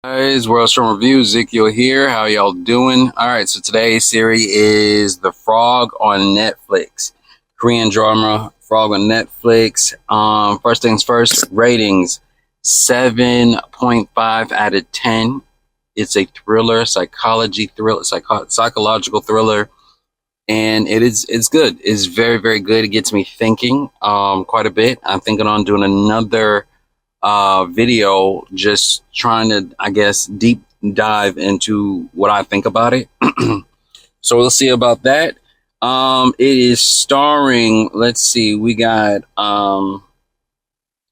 Guys, World Storm Review, Ezekiel here. How y'all doing? All right, so today's series is The Frog on Netflix. Korean drama, Frog on Netflix. First things first, ratings 7.5 out of 10. It's a thriller, psychological thriller, and it's good. It's very, very good. It gets me thinking quite a bit. I'm thinking on doing another video, just trying to, I guess, deep dive into what I think about it. So we'll see about that. It is starring, let's see, we got,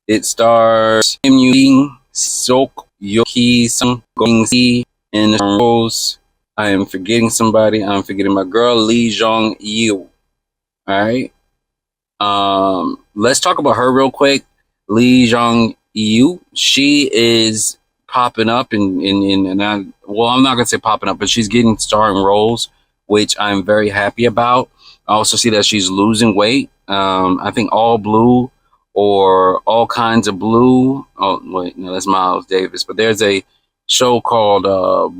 it stars Kim Yoo, Sok Yoki, Sung Gong Si, and Rose. I am forgetting somebody. I'm forgetting my girl, Lee Jong Yu. All right. Let's talk about her real quick. Lee Jong Yu, she is popping up I'm not gonna say popping up, but she's getting starring roles, which I'm very happy about. I also see that she's losing weight. I think All Blue or All Kinds of Blue. Oh wait, no, that's Miles Davis. But there's a show called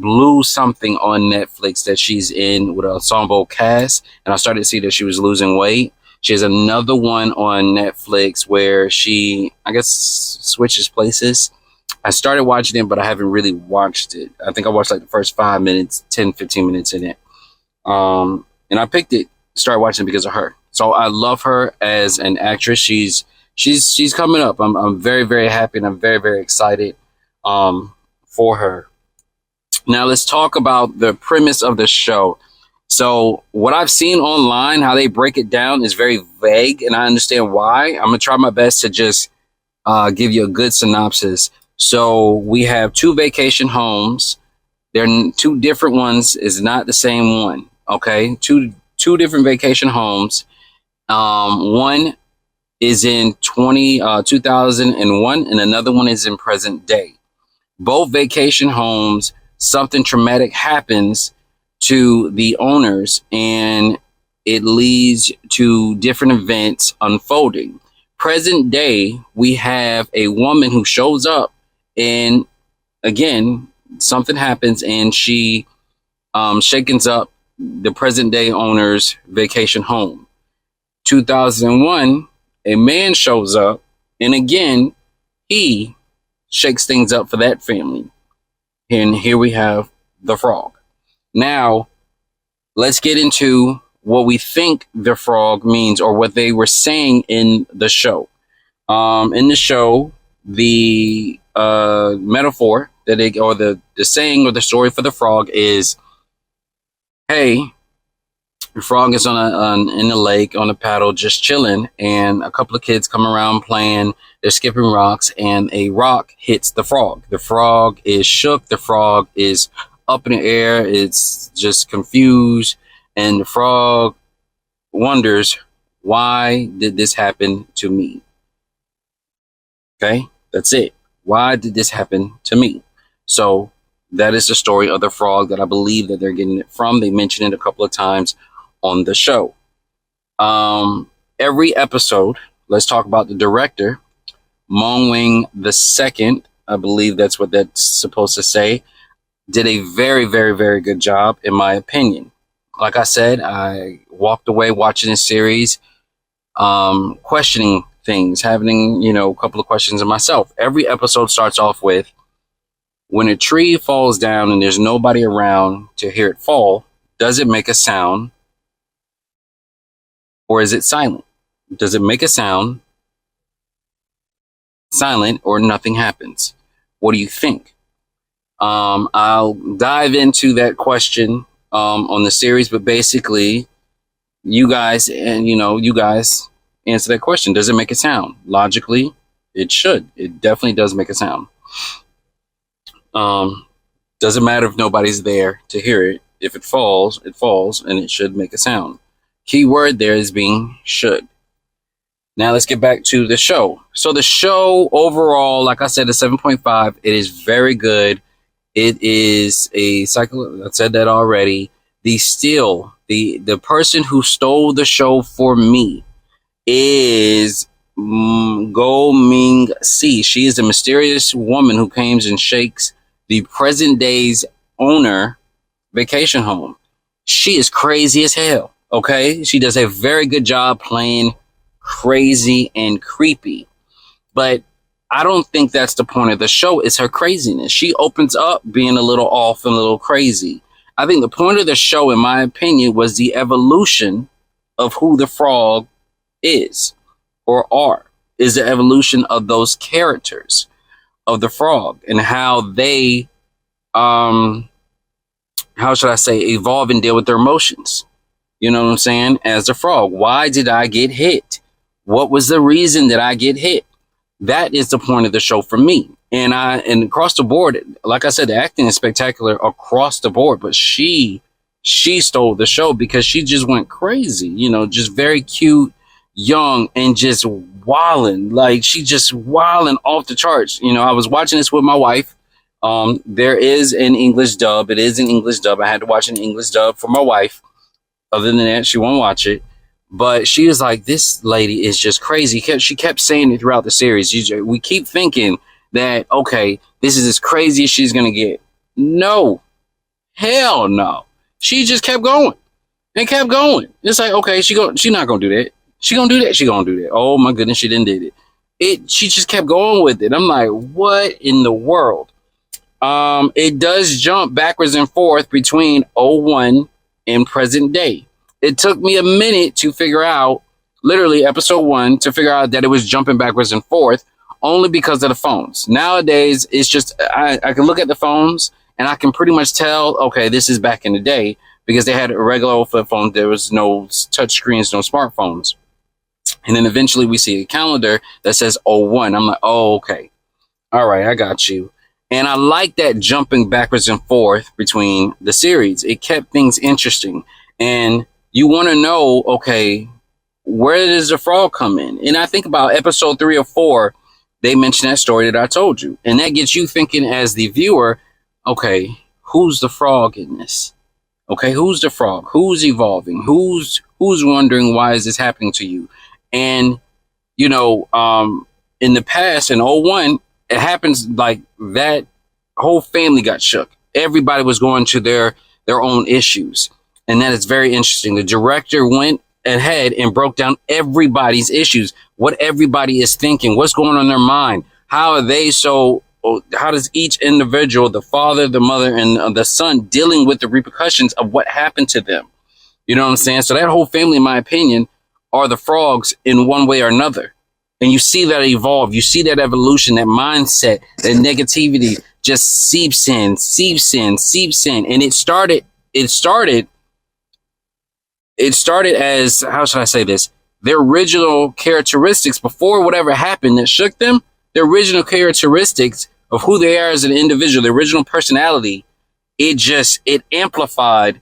Blue something on Netflix that she's in with an ensemble cast, and I started to see that she was losing weight. She has another one on Netflix where she, I guess, switches places. I started watching it, but I haven't really watched it. I think I watched like the first 5 minutes, 10, 15 minutes in it. And I picked it, started watching it because of her. So I love her as an actress. She's coming up. I'm very, very happy, and I'm very, very excited for her. Now let's talk about the premise of the show. So what I've seen online, how they break it down, is very vague, and I understand why. I'm going to try my best to just give you a good synopsis. So we have two vacation homes. They're two different ones. Is not the same one, okay? Two different vacation homes. One is in 2001, and another one is in present day. Both vacation homes, something traumatic happens to the owners, and it leads to different events unfolding. Present day, we have a woman who shows up, and again, something happens, and she shakens up the present day owner's vacation home. 2001, a man shows up, and again, he shakes things up for that family. And here we have the frog. Now, let's get into what we think the frog means, or what they were saying in the show. In the show, the metaphor that the saying or the story for the frog is, hey, the frog is in the lake on a paddle just chilling, and a couple of kids come around playing. They're skipping rocks, and a rock hits the frog. The frog is shook. The frog is up in the air. It's just confused, and the frog wonders, why did this happen to me? Okay, that's it. Why did this happen to me? So that is the story of the frog that I believe that they're getting it from. They mention it a couple of times on the show. Every episode, let's talk about the director, Mong Wing II. I believe that's what that's supposed to say. Did a very, very, very good job, in my opinion. Like I said, I walked away watching this series, questioning things, having, a couple of questions of myself. Every episode starts off with, when a tree falls down and there's nobody around to hear it fall, does it make a sound, or is it silent? Does it make a sound, silent, or nothing happens? What do you think? I'll dive into that question on the series, but basically, you guys answer that question. Does it make a sound? Logically, it should. It definitely does make a sound. Doesn't matter if nobody's there to hear it. If it falls, and it should make a sound. Key word there is being should. Now let's get back to the show. So the show overall, like I said, is 7.5. It is very good. It is a cycle. I said that already. The person who stole the show for me is Go Ming Si. She is a mysterious woman who comes and shakes the present day's owner vacation home. She is crazy as hell. Okay. She does a very good job playing crazy and creepy. But I don't think that's the point of the show. It's her craziness. She opens up being a little off and a little crazy. I think the point of the show, in my opinion, was the evolution of who the frog is or are. Is the evolution of those characters of the frog and how they, how should I say, evolve and deal with their emotions. You know what I'm saying? As a frog, why did I get hit? What was the reason that I get hit? That is the point of the show for me. And across the board, like I said, the acting is spectacular across the board, but she stole the show because she just went crazy, you know, just very cute, young, and just wilding. Like, she just wilding off the charts. You know, I was watching this with my wife. There is an English dub. It is an English dub. I had to watch an English dub for my wife. Other than that, she won't watch it. But she was like, this lady is just crazy. She kept saying it throughout the series. We keep thinking that, okay, this is as crazy as she's going to get. No. Hell no. She just kept going and kept going. It's like, okay, she's not going to do that. She going to do that. She going to do that. Oh my goodness, she didn't did it. She just kept going with it. I'm like, what in the world? It does jump backwards and forth between 01 and present day. It took me a minute to figure out, literally episode 1, to figure out that it was jumping backwards and forth only because of the phones. Nowadays, it's just, I can look at the phones and I can pretty much tell, okay, this is back in the day because they had a regular old flip phone. There was no touch screens, no smartphones. And then eventually we see a calendar that says 01. I'm like, oh, okay. All right, I got you. And I like that jumping backwards and forth between the series. It kept things interesting. And you want to know, okay, where does the frog come in? And I think about episode 3 or 4, they mention that story that I told you. And that gets you thinking as the viewer, okay, who's the frog in this? Okay, who's the frog? Who's evolving? Who's wondering why is this happening to you? And, you know, in the past, in 01, it happens like that whole family got shook. Everybody was going to their own issues. And that is very interesting. The director went ahead and broke down everybody's issues, what everybody is thinking, what's going on in their mind. How does each individual, the father, the mother, and the son dealing with the repercussions of what happened to them? You know what I'm saying? So that whole family, in my opinion, are the frogs in one way or another. And you see that evolve. You see that evolution, that mindset, that negativity just seeps in. And it started as, how should I say this? Their original characteristics before whatever happened that shook them, their original characteristics of who they are as an individual, the original personality, it amplified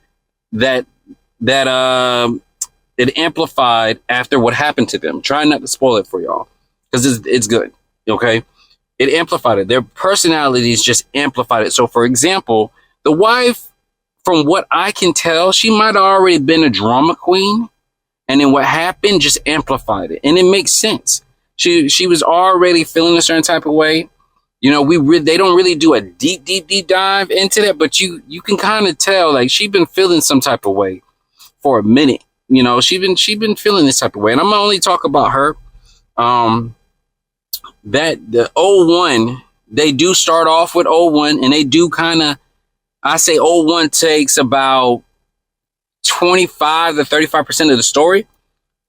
it amplified after what happened to them. Try not to spoil it for y'all because it's good. Okay. It amplified it. Their personalities just amplified it. So for example, the wife, from what I can tell, she might have already been a drama queen. And then what happened just amplified it. And it makes sense. She was already feeling a certain type of way. You know, they don't really do a deep dive into that, but you can kind of tell, like, she's been feeling some type of way for a minute. You know, she been feeling this type of way. And I'm gonna only talk about her. That the 01, they do start off with 01, and they do kind of, I say 01 takes about 25 to 35% of the story,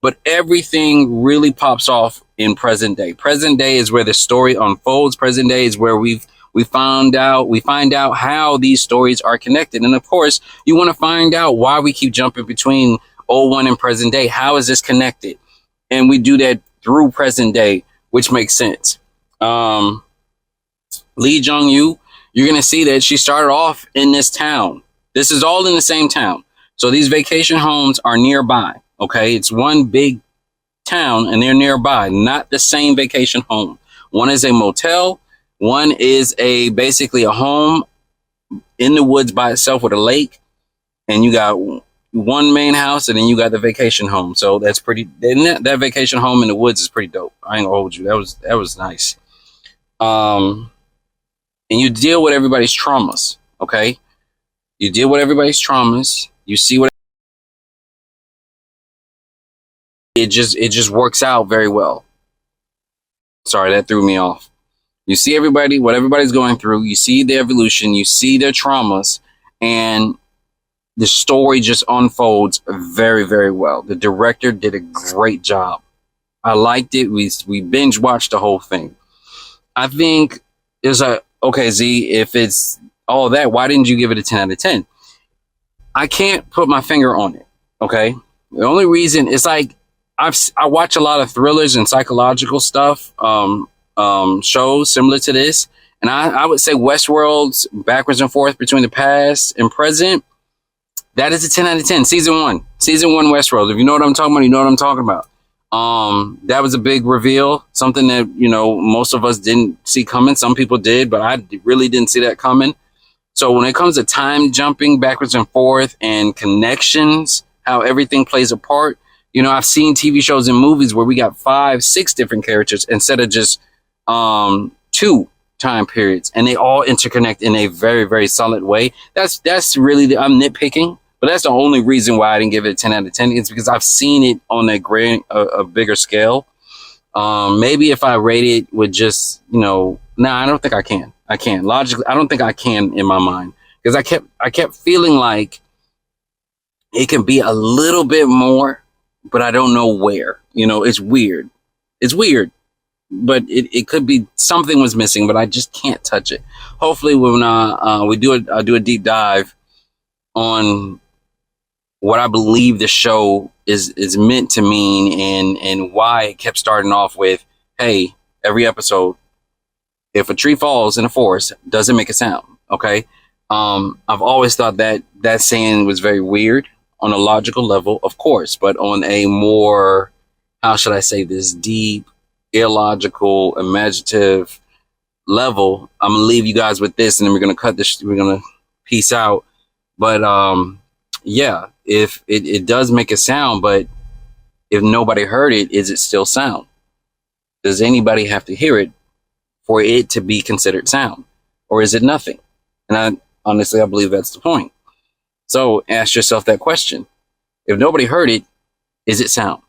but everything really pops off in present day. Present day is where the story unfolds. Present day is where we find out how these stories are connected. And of course, you want to find out why we keep jumping between 01 and present day. How is this connected? And we do that through present day, which makes sense. Lee Jong-yu, you're going to see that she started off in this town. This is all in the same town. So these vacation homes are nearby. Okay. It's one big town and they're nearby, not the same vacation home. One is a motel. One is basically a home in the woods by itself with a lake. And you got one main house and then you got the vacation home. So that's pretty, that vacation home in the woods is pretty dope. I ain't gonna hold you. That was nice. and you deal with everybody's traumas. Okay, you deal with everybody's traumas. You see what it just works out very well. Sorry, that threw me off. You see everybody, what everybody's going through. You see their evolution. You see their traumas, and the story just unfolds very, very well. The director did a great job. I liked it. We binge watched the whole thing. I think it's a okay, Z. If it's all that, why didn't you give it a 10 out of 10? I can't put my finger on it. Okay, the only reason is like I watch a lot of thrillers and psychological stuff, shows similar to this, and I would say Westworld's backwards and forth between the past and present. That is a 10 out of 10. Season one Westworld. If you know what I'm talking about, you know what I'm talking about. That was a big reveal, something that, most of us didn't see coming. Some people did, but I really didn't see that coming. So when it comes to time jumping backwards and forth and connections, how everything plays a part, I've seen TV shows and movies where we got 5, 6 different characters instead of just 2 time periods, and they all interconnect in a very, very solid way. That's really I'm nitpicking, but that's the only reason why I didn't give it a 10 out of 10. It's because I've seen it on a bigger scale. Maybe if I rate it with just, I don't think I can. I can't. Logically, I don't think I can in my mind. Because I kept feeling like it can be a little bit more, but I don't know where. It's weird. It's weird. But it could be something was missing, but I just can't touch it. Hopefully when I do a deep dive on what I believe the show is meant to mean and why it kept starting off with, hey, every episode, if a tree falls in a forest, doesn't make a sound. Okay. I've always thought that saying was very weird on a logical level, of course, but on a more, how should I say this, deep, illogical, imaginative level, I'm gonna leave you guys with this, and then we're gonna cut this. We're gonna peace out. But yeah, if it does make a sound, but if nobody heard it, is it still sound? Does anybody have to hear it for it to be considered sound, or is it nothing? And honestly, I believe that's the point. So ask yourself that question: if nobody heard it, is it sound?